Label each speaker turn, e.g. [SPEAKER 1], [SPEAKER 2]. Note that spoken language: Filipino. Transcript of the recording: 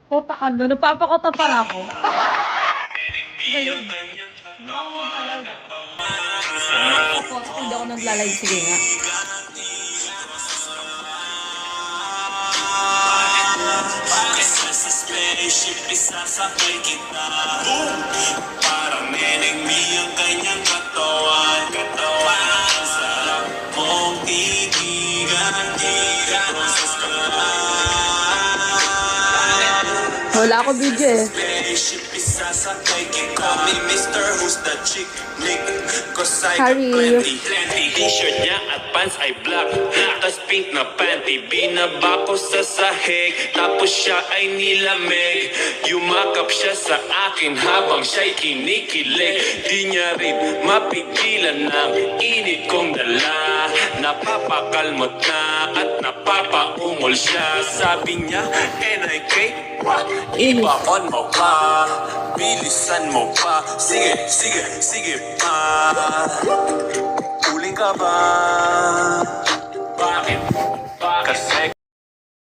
[SPEAKER 1] Puta ka na, napapakota pa ako. Ngayon. Hindi ako nagla-live. Sige nga.
[SPEAKER 2] Sa spaceship, isasakay kita. Parang neneng mi ang kanyang katawan. Ang sarap mong titigan. Proses ka
[SPEAKER 1] Wala ako video eh.
[SPEAKER 2] spaceship, isasakay kita. Ni Mr. Who's the Chick Nick. Cause I got
[SPEAKER 1] Harry.
[SPEAKER 2] plenty. T-shirt niya at pants ay black. Tas pink na panty. Binaba ko sa sahig. Tapos siya ay nilamig. Yumakap siya sa akin habang siya'y kinikilig. Di niya rin mapigilan ng init kong dala. Napapakalmot na at napapaungol siya. Sabi niya, NIK, what? Iba-on mo pa. Bilisan mo pa. Sige, sige, sige pa. Uling ka ba?